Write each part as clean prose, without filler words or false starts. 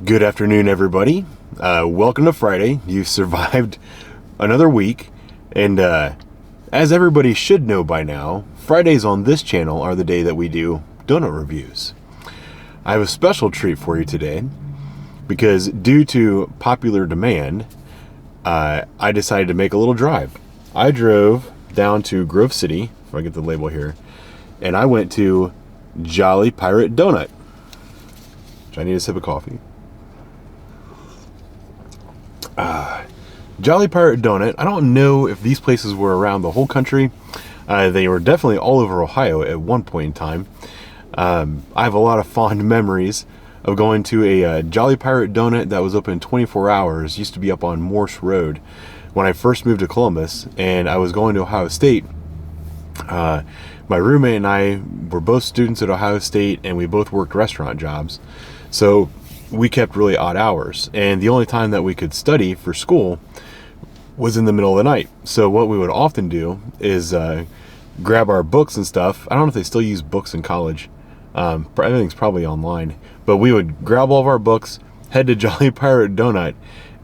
Good afternoon, everybody. Welcome to Friday. You've survived another week, and as everybody should know by now, Fridays on this channel are the day that we do donut reviews. I have a special treat for you today because due to popular demand, I decided to make a little drive. I drove down to Grove City, if I get the label here, and I went to Jolly Pirate Donut. Which I need a sip of coffee. Jolly Pirate Donut. I don't know if these places were around the whole country. They were definitely all over Ohio at one point in time. I have a lot of fond memories of going to a Jolly Pirate Donut that was open 24 hours. Used to be up on Morse Road when I first moved to Columbus, and I was going to Ohio State. My roommate and I were both students at Ohio State, and we both worked restaurant jobs. So we kept really odd hours, and the only time that we could study for school was in the middle of the night. So what we would often do is grab our books and stuff. I don't know if they still use books in college. Everything's probably online. But we would grab all of our books, head to Jolly Pirate Donut,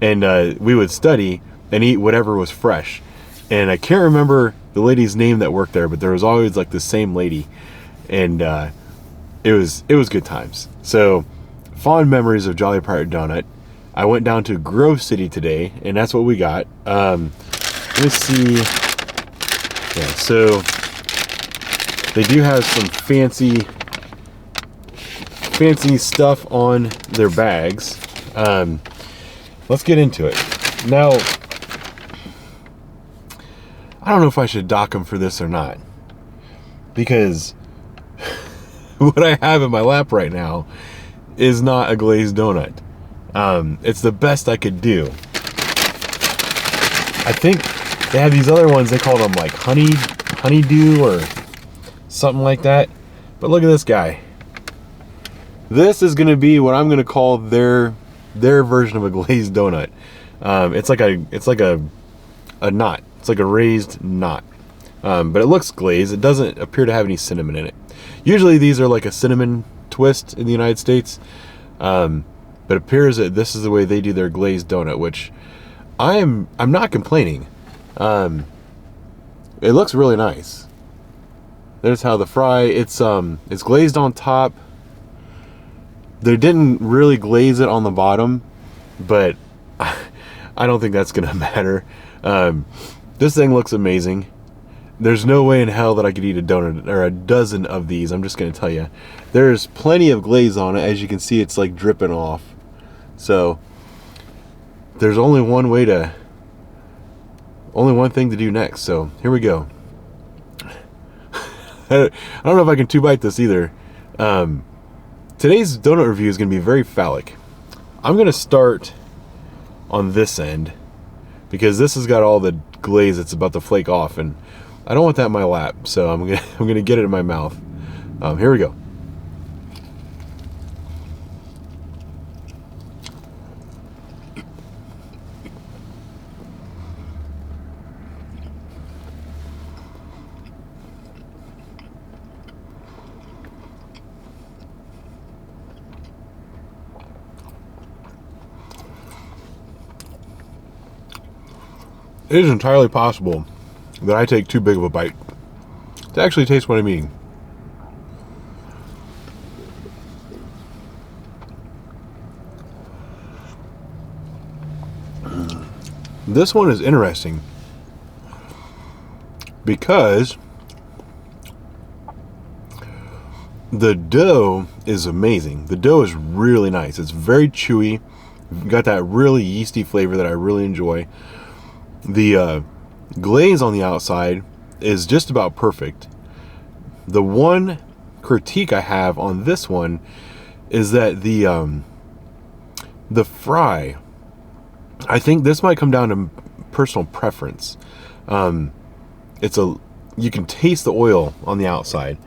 and we would study and eat whatever was fresh. And I can't remember the lady's name that worked there, but there was always like the same lady, and it was good times. So fond memories of Jolly Pirate Donut. I went down to Grove City today, and that's what we got. Let me see. Yeah, so they do have some fancy stuff on their bags. Let's get into it. Now, I don't know if I should dock them for this or not, because what I have in my lap right now is not a glazed donut. It's the best I could do. I think they have these other ones, they call them like honeydew or something like that. But look at this guy. This is gonna be what I'm gonna call their version of a glazed donut. It's like a knot. It's like a raised knot. But it looks glazed. It doesn't appear to have any cinnamon in it. Usually these are like a cinnamon twist in the United States, but it appears that this is the way they do their glazed donut, which I'm not complaining. It looks really nice. There's how the fry, it's glazed on top. They didn't really glaze it on the bottom, but I don't think that's gonna matter. This thing looks amazing. There's no way in hell that I could eat a donut or a dozen of these. I'm just going to tell you. There's plenty of glaze on it. As you can see, it's like dripping off. So there's only one thing to do next. So here we go. I don't know if I can two-bite this either. Today's donut review is going to be very phallic. I'm going to start on this end because this has got all the glaze that's about to flake off, and I don't want that in my lap, so I'm gonna get it in my mouth. Here we go. It is entirely possible that I take too big of a bite to actually taste what I'm eating. This one is interesting because the dough is amazing. The dough is really nice. It's very chewy. Got that really yeasty flavor that I really enjoy. The glaze on the outside is just about perfect. The one critique I have on this one is that the fry, I think this might come down to personal preference. You can taste the oil on the outside.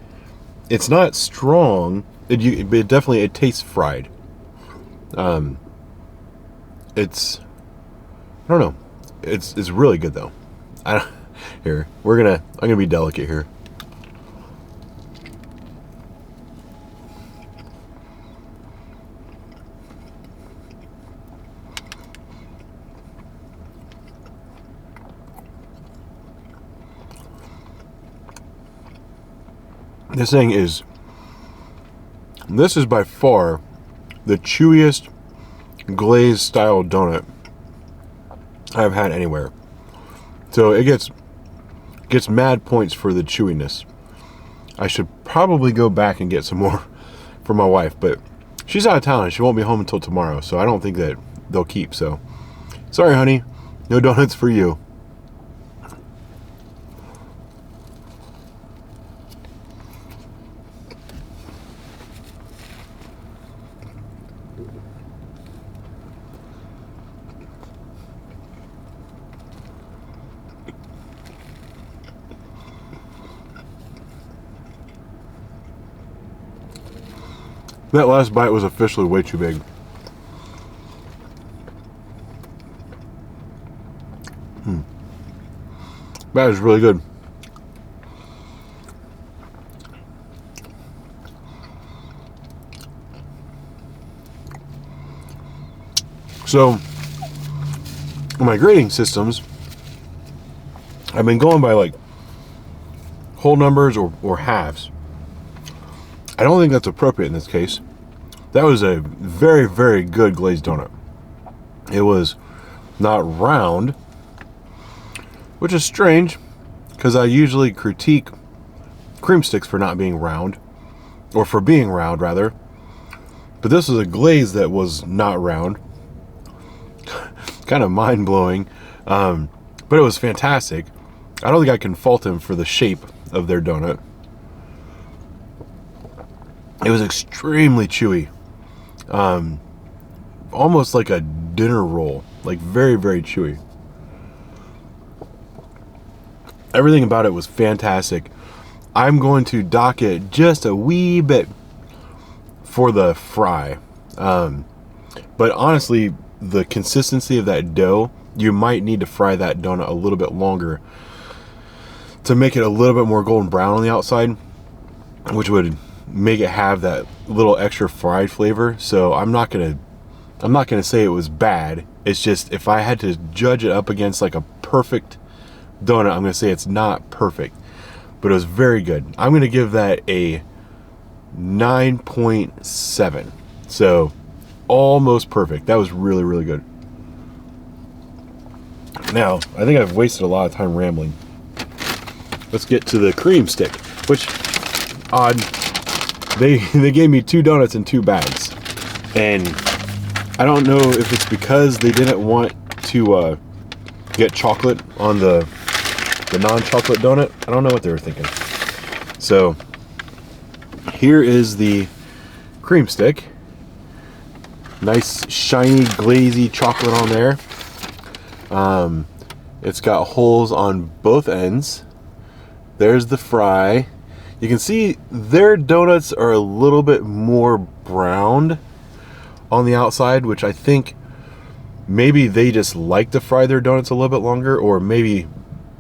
It's not strong. It definitely tastes fried. It's, I don't know. It's really good though. I'm gonna be delicate here. This thing is, this is by far the chewiest glazed style donut I've had anywhere. So it gets mad points for the chewiness. I should probably go back and get some more for my wife, but she's out of town and she won't be home until tomorrow, so I don't think that they'll keep. So sorry, honey, no donuts for you. That last bite was officially way too big. That is really good. So, in my grading systems, I've been going by like whole numbers or halves. I don't think that's appropriate in this case. That was a very, very good glazed donut. It was not round, which is strange because I usually critique cream sticks for not being round, or for being round rather. But this was a glaze that was not round. Kind of mind-blowing, but it was fantastic. I don't think I can fault them for the shape of their donut. It was extremely chewy, almost like a dinner roll, like very, very chewy. Everything about it was fantastic. I'm going to dock it just a wee bit for the fry, but honestly, the consistency of that dough, you might need to fry that donut a little bit longer to make it a little bit more golden brown on the outside, which would make it have that little extra fried flavor. So I'm not gonna say it was bad. It's just, if I had to judge it up against like a perfect donut, I'm gonna say it's not perfect, but it was very good. I'm gonna give that a 9.7. So almost perfect. That was really, really good. Now, I think I've wasted a lot of time rambling. Let's get to the cream stick, which, odd, they gave me 2 donuts in 2 bags. And I don't know if it's because they didn't want to get chocolate on the non-chocolate donut. I don't know what they were thinking. So here is the cream stick. Nice shiny glazy chocolate on there. It's got holes on both ends. There's the fry. You can see their donuts are a little bit more browned on the outside, which I think maybe they just like to fry their donuts a little bit longer, or maybe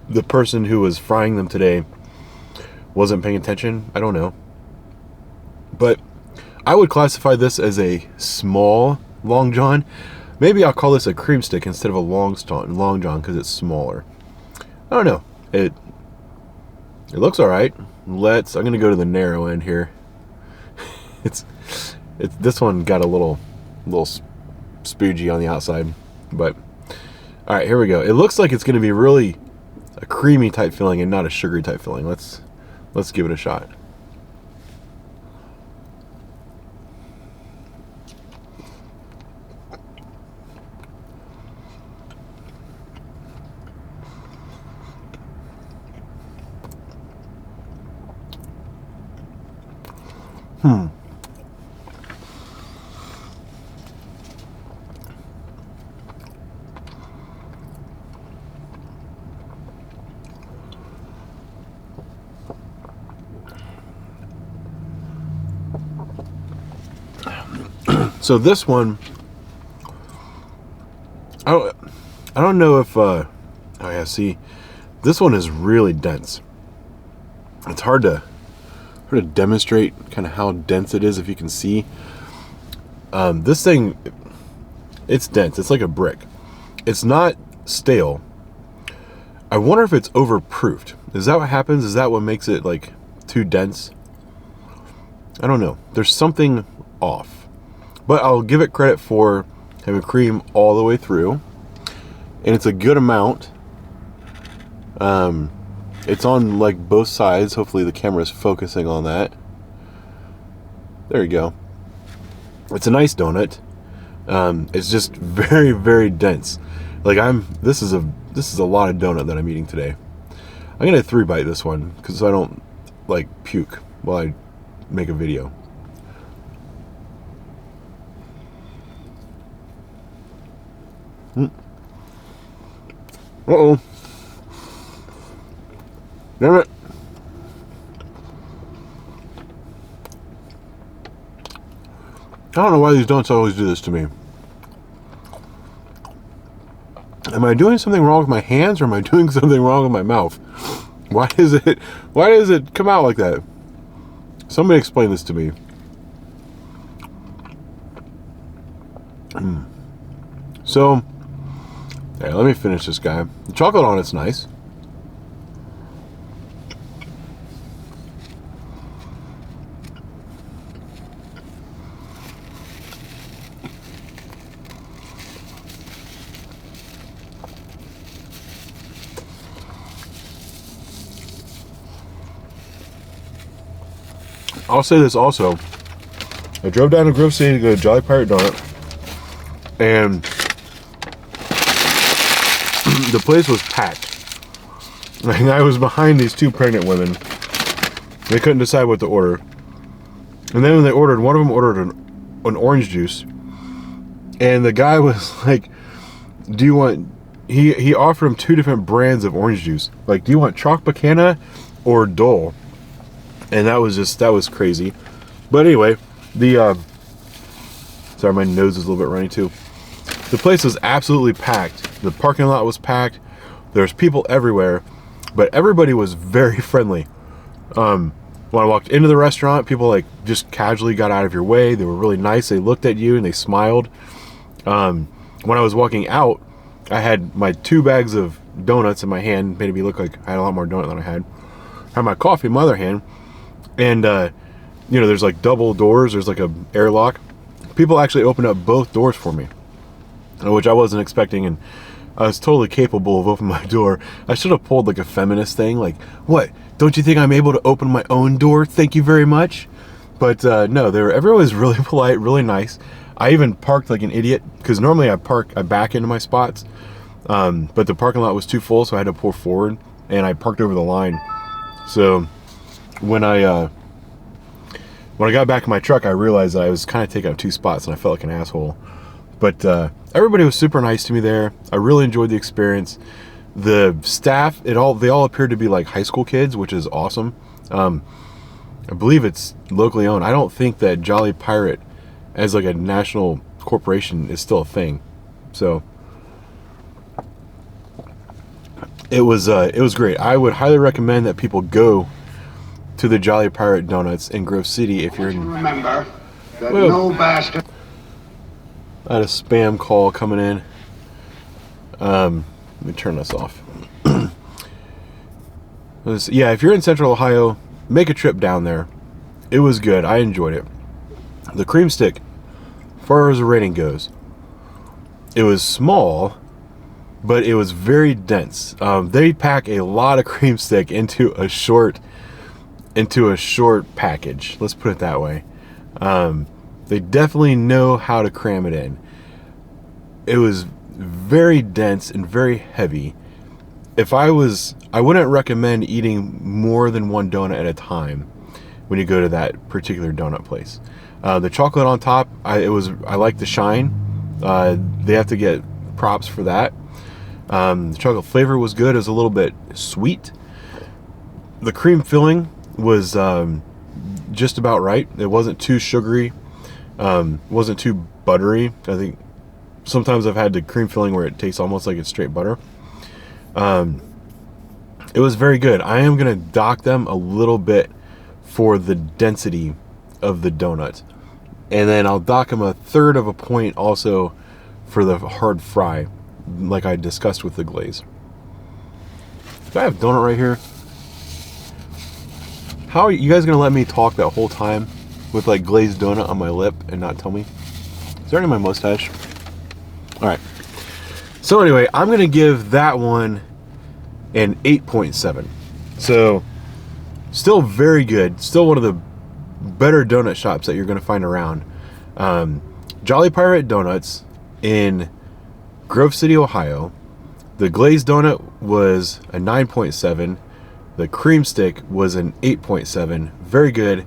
the person who was frying them today wasn't paying attention. I don't know. But I would classify this as a small Long John. Maybe I'll call this a cream stick instead of a Long John because it's smaller. I don't know. It looks all right. I'm gonna go to the narrow end here. It's this one got a little spoogey on the outside, but all right, here we go. It looks like it's gonna be really a creamy type filling and not a sugary type filling. Let's give it a shot. So this one, I don't know if oh yeah, see, this one is really dense. It's hard to demonstrate kind of how dense it is if you can see. This thing, it's dense. It's like a brick. It's not stale. I wonder if it's overproofed. Is that what happens? Is that what makes it like too dense? I don't know. There's something off. But I'll give it credit for having cream all the way through. And it's a good amount. It's on like both sides. Hopefully the camera is focusing on that. There you go. It's a nice donut. It's just very, very dense. Like this is a lot of donut that I'm eating today. I'm gonna 3-bite this one because I don't like puke while I make a video. Uh-oh. Damn it. I don't know why these donuts always do this to me. Am I doing something wrong with my hands, or am I doing something wrong with my mouth? Why does it come out like that? Somebody explain this to me. So, yeah, let me finish this guy. The chocolate on it's nice. I'll say this also. I drove down to Grove City to go to Jolly Pirate Donut, and the place was packed. And I was behind these 2 pregnant women. They couldn't decide what to order. And then when they ordered, one of them ordered an orange juice. And the guy was like, do you want... He offered him 2 different brands of orange juice. Like, do you want Tropicana or Dole? And that was crazy. But anyway, sorry, my nose is a little bit runny too. The place was absolutely packed. The parking lot was packed. There's people everywhere, but everybody was very friendly. When I walked into the restaurant, people like just casually got out of your way. They were really nice. They looked at you and they smiled. When I was walking out, I had my 2 bags of donuts in my hand. Made me look like I had a lot more donut than I had. I had my coffee in my other hand. And, you know, there's like double doors. There's like a airlock. People actually opened up both doors for me, which I wasn't expecting. And I was totally capable of opening my door. I should have pulled like a feminist thing. Like, what? Don't you think I'm able to open my own door? Thank you very much. But no, everyone was really polite, really nice. I even parked like an idiot because normally I back into my spots. But the parking lot was too full, so I had to pull forward, and I parked over the line. So when I got back in my truck, I realized that I was kind of taking up 2 spots, and I felt like an asshole. But everybody was super nice to me there. I really enjoyed the experience. The staff, they all appeared to be like high school kids, which is awesome. I believe it's locally owned. I don't think that Jolly Pirate, as like a national corporation, is still a thing. So it was great. I would highly recommend that people go to the Jolly Pirate Donuts in Grove City if you're in. Remember that no bastard. I had a spam call coming in. Let me turn this off. Yeah, if you're in Central Ohio, make a trip down there. It was good. I enjoyed it. The cream stick, as far as the rating goes, it was small, but it was very dense. They pack a lot of cream stick into a short package. Let's put it that way. They definitely know how to cram it in. It was very dense and very heavy. I wouldn't recommend eating more than 1 donut at a time when you go to that particular donut place. The chocolate on top, I like the shine. They have to get props for that. The chocolate flavor was good. It was a little bit sweet. The cream filling was just about right. It wasn't too sugary. Wasn't too buttery. I think sometimes I've had the cream filling where it tastes almost like it's straight butter. It was very good. I am going to dock them a little bit for the density of the donut. And then I'll dock them 1/3 of a point also for the hard fry, like I discussed with the glaze. Do I have donut right here? How are you guys going to let me talk that whole time with like glazed donut on my lip and not tell me? Is there any on my mustache? All right. So anyway, I'm gonna give that one an 8.7. So still very good. Still one of the better donut shops that you're gonna find around. Jolly Pirate Donuts in Grove City, Ohio. The glazed donut was a 9.7. The cream stick was an 8.7. Very good.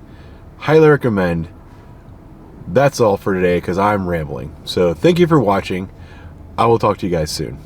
Highly recommend. That's all for today because I'm rambling. So thank you for watching. I will talk to you guys soon.